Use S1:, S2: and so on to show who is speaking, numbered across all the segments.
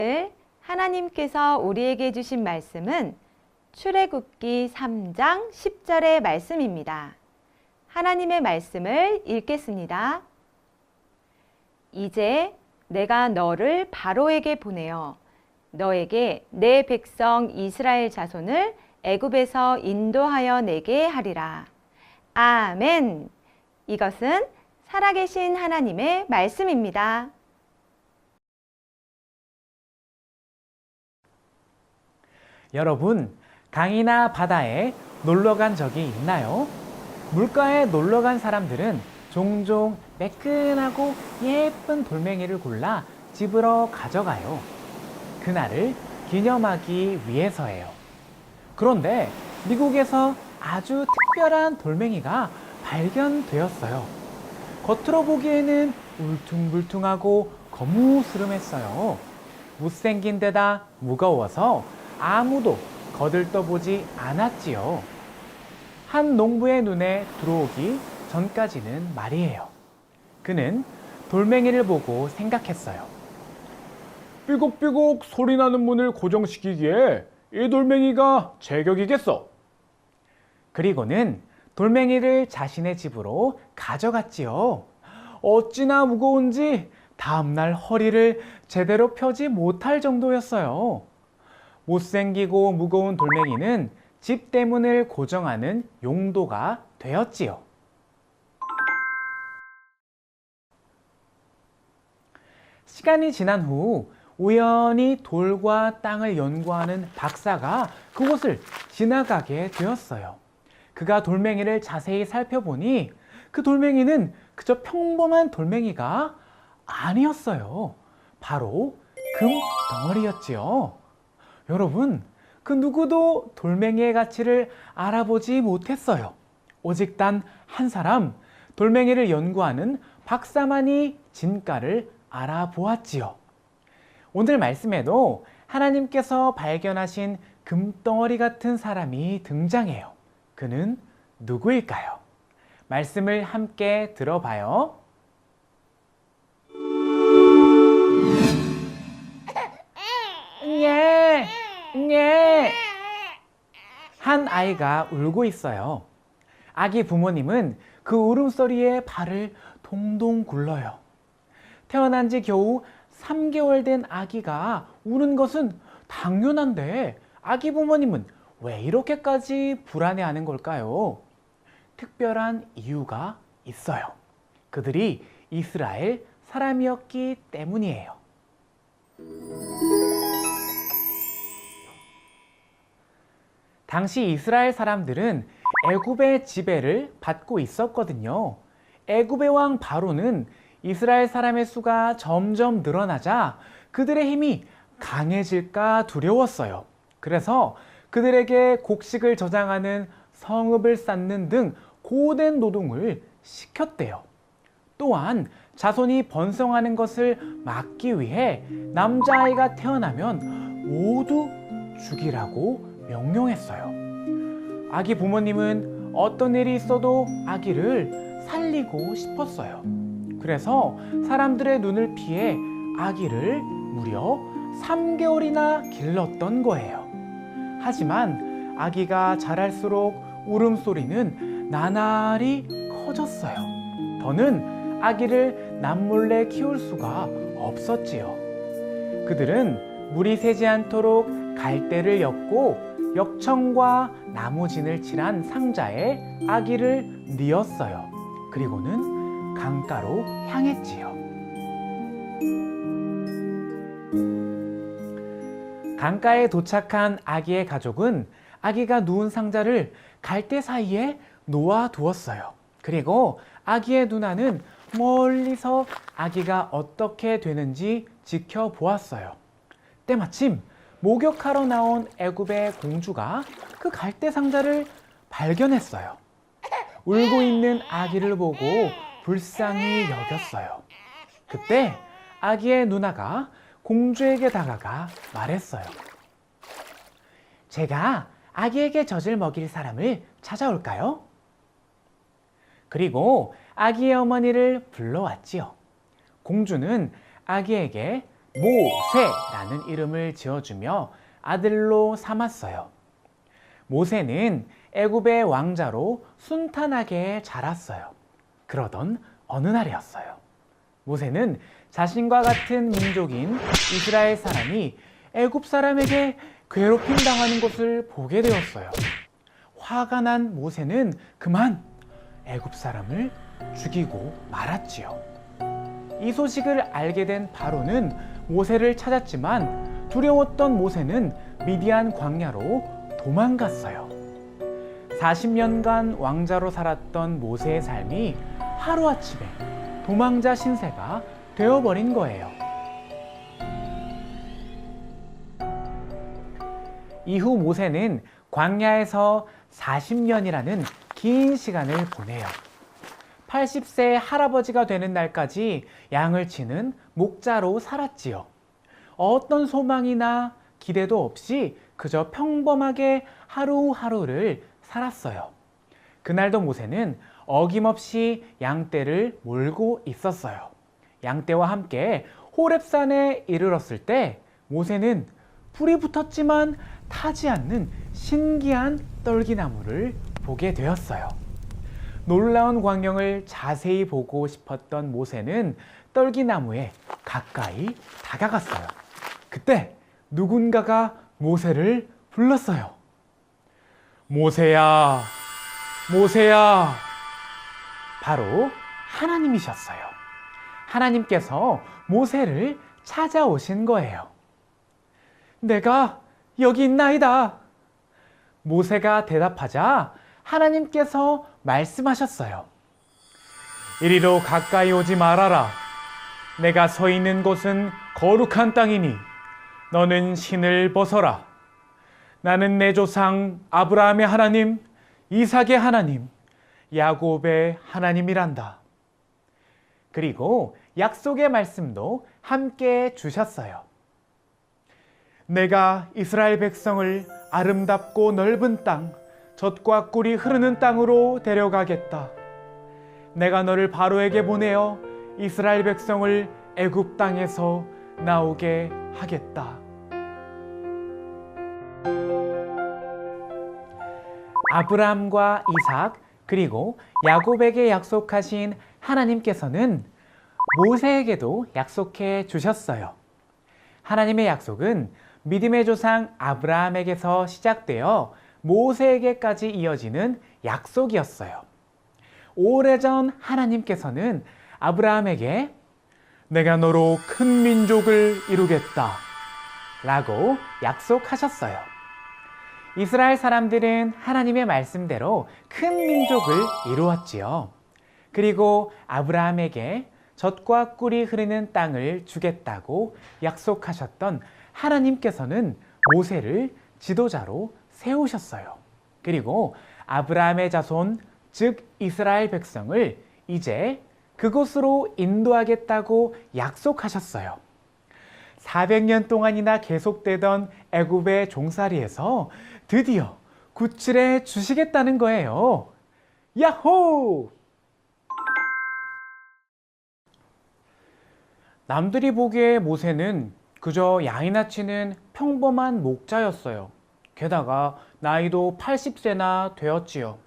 S1: 오늘 하나님께서 우리에게 주신 말씀은 출애굽기 3장 10절의 말씀입니다. 하나님의 말씀을 읽겠습니다. 이제 내가 너를 바로에게 보내어 너에게 내 백성 이스라엘 자손을 애굽에서 인도하여 내게 하리라. 아멘. 이것은 살아계신 하나님의 말씀입니다.
S2: 여러분, 강이나 바다에 놀러 간 적이 있나요? 물가에 놀러 간 사람들은 종종 매끈하고 예쁜 돌멩이를 골라 집으로 가져가요. 그날을 기념하기 위해서예요. 그런데 미국에서 아주 특별한 돌멩이가 발견되었어요. 겉으로 보기에는 울퉁불퉁하고 거무스름했어요. 못생긴 데다 무거워서 아무도 거들떠보지 않았지요. 한 농부의 눈에 들어오기 전까지는 말이에요. 그는 돌멩이를 보고 생각했어요.
S3: 삐걱삐걱 소리나는 문을 고정시키기에 이 돌멩이가 제격이겠어.
S2: 그리고는 돌멩이를 자신의 집으로 가져갔지요. 어찌나 무거운지 다음날 허리를 제대로 펴지 못할 정도였어요. 못생기고 무거운 돌멩이는 집 대문을 고정하는 용도가 되었지요. 시간이 지난 후 우연히 돌과 땅을 연구하는 박사가 그곳을 지나가게 되었어요. 그가 돌멩이를 자세히 살펴보니 그 돌멩이는 그저 평범한 돌멩이가 아니었어요. 바로 금 덩어리였지요. 여러분, 그 누구도 돌멩이의 가치를 알아보지 못했어요. 오직 단 한 사람, 돌멩이를 연구하는 박사만이 진가를 알아보았지요. 오늘 말씀에도 하나님께서 발견하신 금덩어리 같은 사람이 등장해요. 그는 누구일까요? 말씀을 함께 들어봐요. 한 아이가 울고 있어요. 아기 부모님은 그 울음소리에 발을 동동 굴러요. 태어난 지 겨우 3개월 된 아기가 우는 것은 당연한데 아기 부모님은 왜 이렇게까지 불안해하는 걸까요? 특별한 이유가 있어요. 그들이 이스라엘 사람이었기 때문이에요. 당시 이스라엘 사람들은 애굽의 지배를 받고 있었거든요. 애굽의 왕 바로는 이스라엘 사람의 수가 점점 늘어나자 그들의 힘이 강해질까 두려웠어요. 그래서 그들에게 곡식을 저장하는 성읍을 쌓는 등 고된 노동을 시켰대요. 또한 자손이 번성하는 것을 막기 위해 남자아이가 태어나면 모두 죽이라고 명령했어요. 아기 부모님은 어떤 일이 있어도 아기를 살리고 싶었어요. 그래서 사람들의 눈을 피해 아기를 무려 3개월이나 길렀던 거예요. 하지만 아기가 자랄수록 울음소리는 나날이 커졌어요. 더는 아기를 남몰래 키울 수가 없었지요. 그들은 물이 새지 않도록 갈대를 엮고 역청과 나무진을 칠한 상자에 아기를 뉘었어요. 그리고는 강가로 향했지요. 강가에 도착한 아기의 가족은 아기가 누운 상자를 갈대 사이에 놓아두었어요. 그리고 아기의 누나는 멀리서 아기가 어떻게 되는지 지켜보았어요. 때마침 목욕하러 나온 애굽의 공주가 그 갈대 상자를 발견했어요. 울고 있는 아기를 보고 불쌍히 여겼어요. 그때 아기의 누나가 공주에게 다가가 말했어요. 제가 아기에게 젖을 먹일 사람을 찾아올까요? 그리고 아기의 어머니를 불러왔지요. 공주는 아기에게 모세라는 이름을 지어주며 아들로 삼았어요. 모세는 애굽의 왕자로 순탄하게 자랐어요. 그러던 어느 날이었어요. 모세는 자신과 같은 민족인 이스라엘 사람이 애굽 사람에게 괴롭힘 당하는 것을 보게 되었어요. 화가 난 모세는 그만 애굽 사람을 죽이고 말았지요. 이 소식을 알게 된 바로는 모세를 찾았지만 두려웠던 모세는 미디안 광야로 도망갔어요. 40년간 왕자로 살았던 모세의 삶이 하루아침에 도망자 신세가 되어버린 거예요. 이후 모세는 광야에서 40년이라는 긴 시간을 보내요. 80세 할아버지가 되는 날까지 양을 치는 목자로 살았지요. 어떤 소망이나 기대도 없이 그저 평범하게 하루하루를 살았어요. 그날도 모세는 어김없이 양떼를 몰고 있었어요. 양떼와 함께 호렙산에 이르렀을 때 모세는 불이 붙었지만 타지 않는 신기한 떨기나무를 보게 되었어요. 놀라운 광경을 자세히 보고 싶었던 모세는 떨기나무에 가까이 다가갔어요. 그때 누군가가 모세를 불렀어요. 모세야, 모세야. 바로 하나님이셨어요. 하나님께서 모세를 찾아오신 거예요. 내가 여기 있나이다. 모세가 대답하자 하나님께서 말씀하셨어요. 이리로 가까이 오지 말아라. 내가 서 있는 곳은 거룩한 땅이니 너는 신을 벗어라. 나는 내 조상 아브라함의 하나님, 이삭의 하나님, 야곱의 하나님이란다. 그리고 약속의 말씀도 함께 주셨어요. 내가 이스라엘 백성을 아름답고 넓은 땅, 젖과 꿀이 흐르는 땅으로 데려가겠다. 내가 너를 바로에게 보내어 이스라엘 백성을 애굽 땅에서 나오게 하겠다. 아브라함과 이삭 그리고 야곱에게 약속하신 하나님께서는 모세에게도 약속해 주셨어요. 하나님의 약속은 믿음의 조상 아브라함에게서 시작되어 모세에게까지 이어지는 약속이었어요. 오래전 하나님께서는 아브라함에게 내가 너로 큰 민족을 이루겠다 라고 약속하셨어요. 이스라엘 사람들은 하나님의 말씀대로 큰 민족을 이루었지요. 그리고 아브라함에게 젖과 꿀이 흐르는 땅을 주겠다고 약속하셨던 하나님께서는 모세를 지도자로 세우셨어요. 그리고 아브라함의 자손, 즉 이스라엘 백성을 이제 그곳으로 인도하겠다고 약속하셨어요. 400년 동안이나 계속되던 애굽의 종살이에서 드디어 구출해 주시겠다는 거예요. 야호! 남들이 보기에 모세는 그저 양이나 치는 평범한 목자였어요. 게다가 나이도 80세나 되었지요.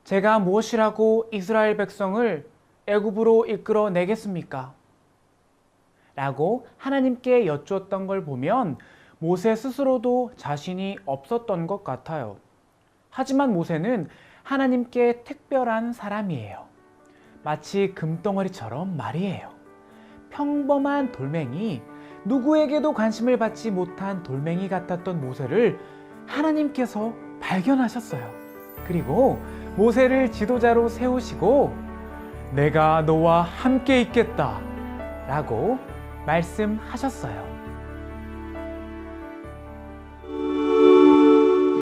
S2: 제가 무엇이라고 이스라엘 백성을 애굽으로 이끌어내겠습니까? 라고 하나님께 여쭈었던 걸 보면 모세 스스로도 자신이 없었던 것 같아요. 하지만 모세는 하나님께 특별한 사람이에요. 마치 금덩어리처럼 말이에요. 평범한 돌멩이, 누구에게도 관심을 받지 못한 돌멩이 같았던 모세를 하나님께서 발견하셨어요. 그리고 모세를 지도자로 세우시고 내가 너와 함께 있겠다 라고 말씀하셨어요.